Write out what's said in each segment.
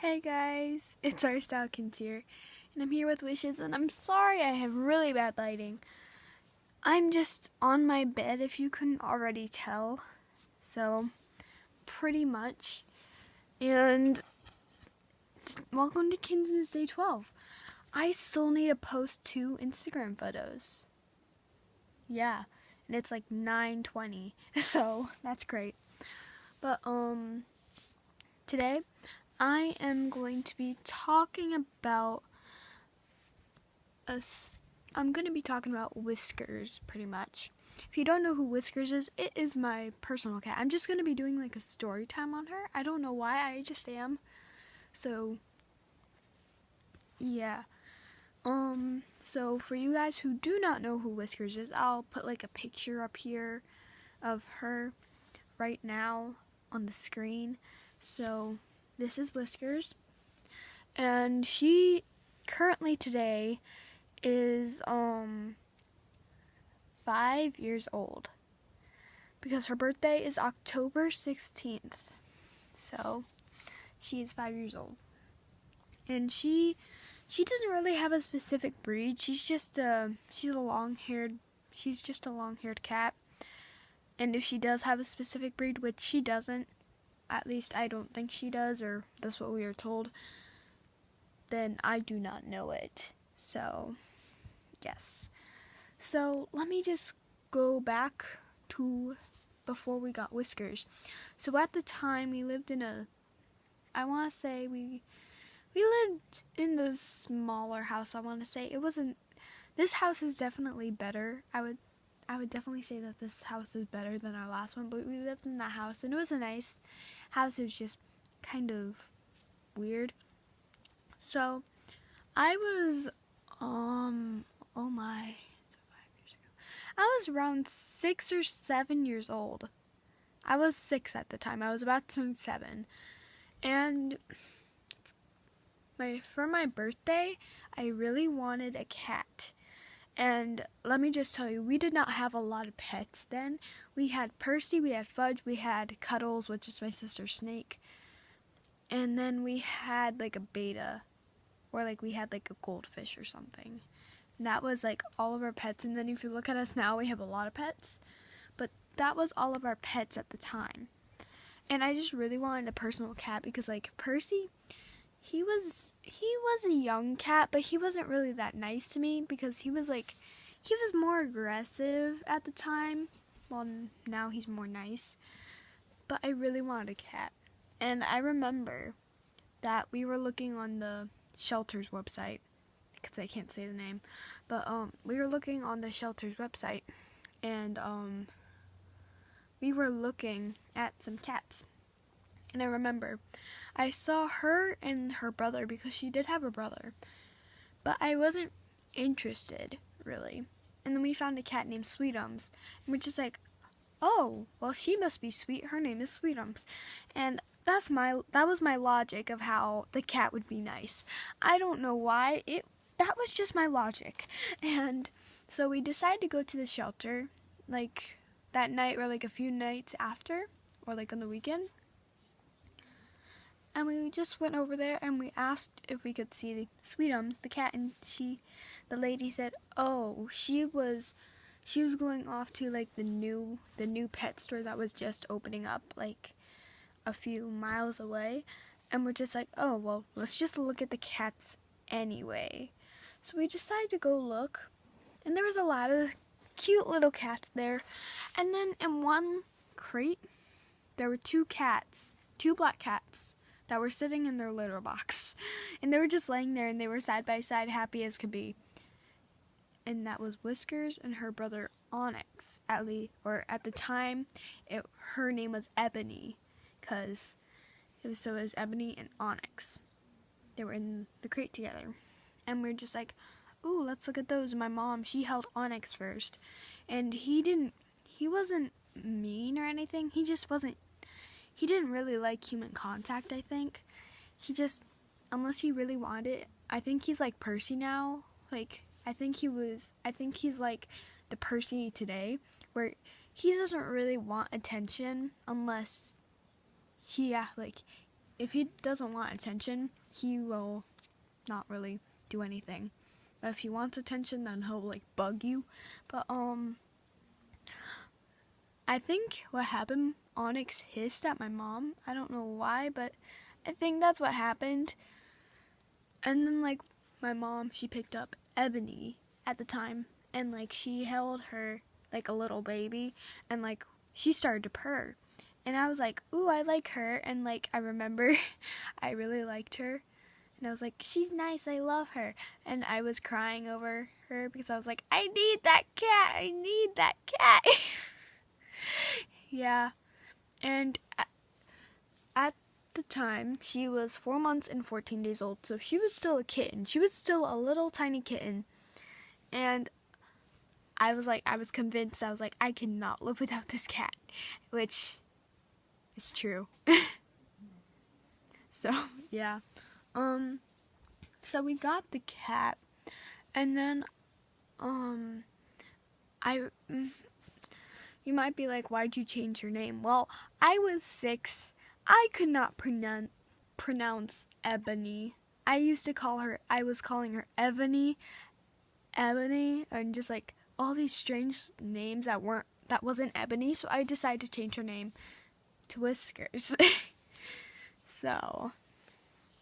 Hey guys, it's our Stalkins here, and I'm here with Wishes, and I'm sorry I have really bad lighting. I'm just on my bed, if you couldn't already tell, so pretty much. And welcome to KINZMAS Day 12. I still need to post 2 Instagram photos. Yeah, and it's like 9:20, so that's great. But today I am going to be talking about Whiskers, pretty much. If you don't know who Whiskers is, it is my personal cat. I'm just going to be doing like a story time on her. I don't know why, I just am. So, yeah. So for you guys who do not know who Whiskers is, I'll put like a picture up here of her right now on the screen. So, this is Whiskers. And she currently today is 5 years old, because her birthday is October 16th. So she is 5 years old, and she doesn't really have a specific breed. She's just a long-haired cat. And if she does have a specific breed, which she doesn't, at least I don't think she does, or that's what we are told, then I do not know it. So, yes. So, let me just go back to before we got Whiskers. So, at the time, we lived in we lived in a smaller house, this house is definitely better. I would definitely say that this house is better than our last one, but we lived in that house, and it was a nice house. It was just kind of weird. So, I was, so 5 years ago. I was around 6 or 7 years old. I was 6 at the time. I was about to turn 7. And for my birthday, I really wanted a cat. And let me just tell you, we did not have a lot of pets then. We had Percy, we had Fudge, we had Cuddles, which is my sister's snake. And then we had like a beta, or like we had like a goldfish or something. And that was like all of our pets. And then if you look at us now, we have a lot of pets. But that was all of our pets at the time. And I just really wanted a personal cat, because like Percy, he was a young cat, but he wasn't really that nice to me, because he was more aggressive at the time. Well, now he's more nice. But I really wanted a cat. And I remember that we were looking on the shelter's website, because I can't say the name, but we were looking on the shelter's website, and we were looking at some cats. And I remember I saw her and her brother, because she did have a brother, but I wasn't interested, really. And then we found a cat named Sweetums, and we're just like, oh, well, she must be sweet. Her name is Sweetums. And that was my logic of how the cat would be nice. I don't know why. That was just my logic. And so we decided to go to the shelter, like that night, or like a few nights after, or like on the weekend. And we just went over there, and we asked if we could see the Sweetums, the cat, and the lady said, oh, she was going off to like the new pet store that was just opening up like a few miles away. And we're just like, oh, well, let's just look at the cats anyway. So we decided to go look, and there was a lot of cute little cats there. And then in one crate, there were 2 black cats that were sitting in their litter box. And they were just laying there, and they were side by side, happy as could be. And that was Whiskers and her brother Onyx. At the time, her name was Ebony, because it was Ebony and Onyx. They were in the crate together. And we were just like, ooh, let's look at those. And my mom, she held Onyx first. And he wasn't mean or anything. He didn't really like human contact, I think. Unless he really wanted it. I think he's like Percy now. Like, I think he's like the Percy today, where he doesn't really want attention unless if he doesn't want attention, he will not really do anything. But if he wants attention, then he'll like bug you. But I think what happened, Onyx hissed at my mom. I don't know why, but I think that's what happened. And then like my mom, she picked up Ebony at the time, and like she held her like a little baby, and like she started to purr. And I was like, ooh, I like her. And like I remember I really liked her. And I was like, she's nice, I love her. And I was crying over her because I was like, I need that cat, I need that cat. Yeah. And at the time, she was 4 months and 14 days old. So she was still a kitten. She was still a little tiny kitten. And I was convinced, I was like, I cannot live without this cat. Which is true. So, yeah. So we got the cat, and then, you might be like, why'd you change your name? Well, I was 6. I could not pronounce Ebony. I was calling her Ebony, and just like all these strange names that wasn't Ebony, so I decided to change her name to Whiskers. So,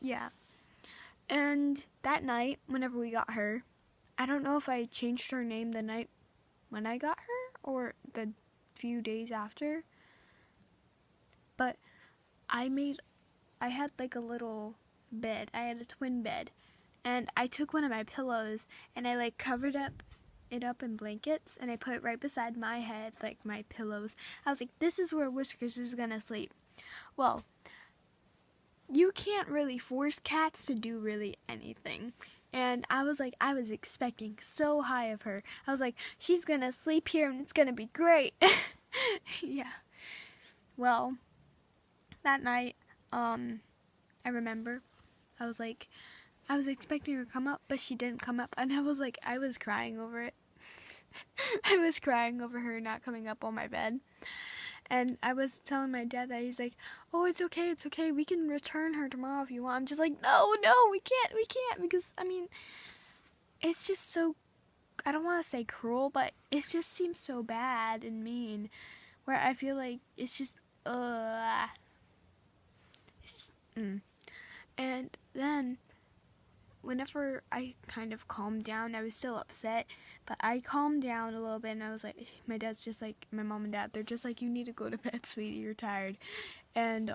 yeah. And that night, whenever we got her, I don't know if I changed her name the night when I got her or the few days after, but I had like a little bed. I had a twin bed, and I took one of my pillows and I like covered it up in blankets, and I put it right beside my head, like my pillows. I was like, this is where Whiskers is gonna sleep. Well, you can't really force cats to do really anything. And I was expecting so high of her. I was like, she's gonna sleep here and it's gonna be great. Yeah. Well, that night, I remember, I was expecting her to come up, but she didn't come up. And I was crying over it. I was crying over her not coming up on my bed. And I was telling my dad that. He's like, oh, it's okay, we can return her tomorrow if you want. I'm just like, no, we can't, because, I mean, it's just so, I don't want to say cruel, but it just seems so bad and mean, where I feel like it's just, And then, whenever I kind of calmed down, I was still upset, but I calmed down a little bit, and I was like, my dad's just like, my mom and dad, they're just like, you need to go to bed, sweetie, you're tired. And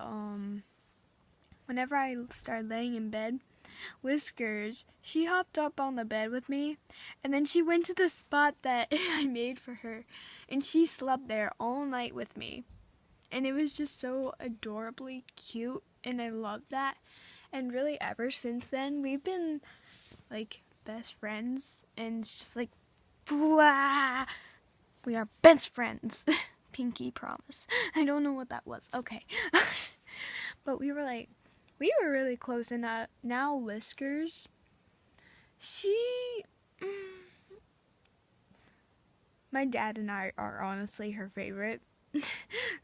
whenever I started laying in bed, Whiskers, she hopped up on the bed with me, and then she went to the spot that I made for her, and she slept there all night with me. And it was just so adorably cute, and I loved that. And really, ever since then, we've been, like, best friends. And it's just like, blah, we are best friends. Pinky promise. I don't know what that was. Okay. But we were really close. And now Whiskers, my dad and I are honestly her favorite.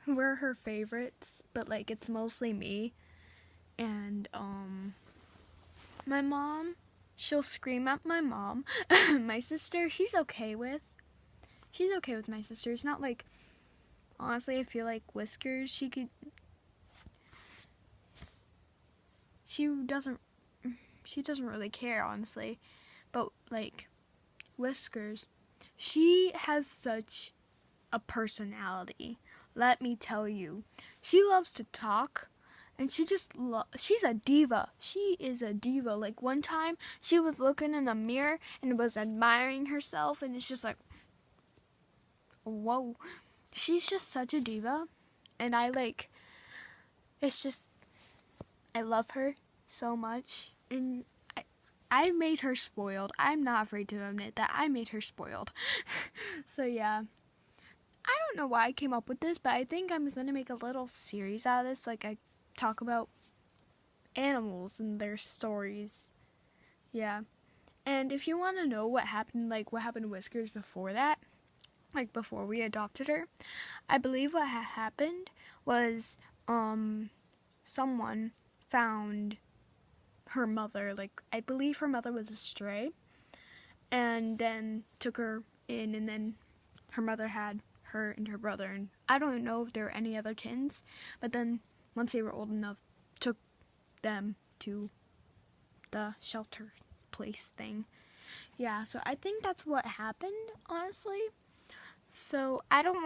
We're her favorites. But, like, it's mostly me. And, my mom, she'll scream at my mom. My sister, she's okay with my sister. It's not like, honestly, I feel like Whiskers, she doesn't really care, honestly. But, like, Whiskers, she has such a personality. Let me tell you. She loves to talk. And she's a diva. She is a diva. Like, one time, she was looking in a mirror and was admiring herself. And it's just like, whoa. She's just such a diva. And I love her so much. And I made her spoiled. I'm not afraid to admit that. I made her spoiled. So, yeah. I don't know why I came up with this, but I think I'm going to make a little series out of this. Like, I talk about animals and their stories. Yeah. And if you want to know what happened to Whiskers before that, like before we adopted her, I believe what happened was someone found her mother. Like, I believe her mother was a stray, and then took her in, and then her mother had her and her brother, and I don't know if there were any other kids, but then once they were old enough, took them to the shelter place thing. Yeah, so I think that's what happened, honestly. So I don't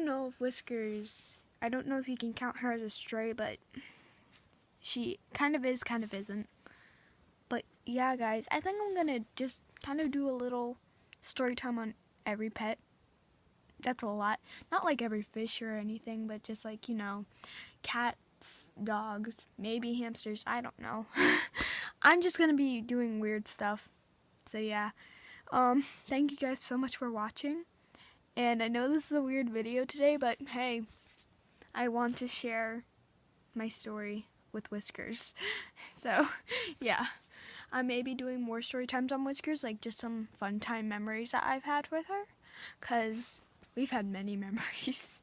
know if Whiskers, I don't know if you can count her as a stray, but she kind of is, kind of isn't. But yeah, guys, I think I'm gonna just kind of do a little story time on every pet. That's a lot. Not like every fish or anything, but just like, you know, cats, dogs, maybe hamsters, I don't know. I'm just gonna be doing weird stuff. So yeah. Thank you guys so much for watching. And I know this is a weird video today, but hey, I want to share my story with Whiskers. So, yeah. I may be doing more story times on Whiskers, like just some fun time memories that I've had with her. Because we've had many memories.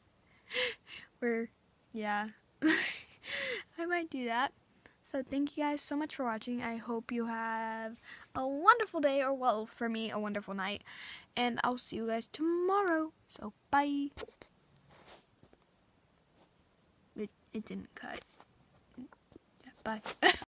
Where, yeah. I might do that. So thank you guys so much for watching. I hope you have a wonderful day, or well, for me, a wonderful night. And I'll see you guys tomorrow. So bye. It didn't cut. Yeah, bye.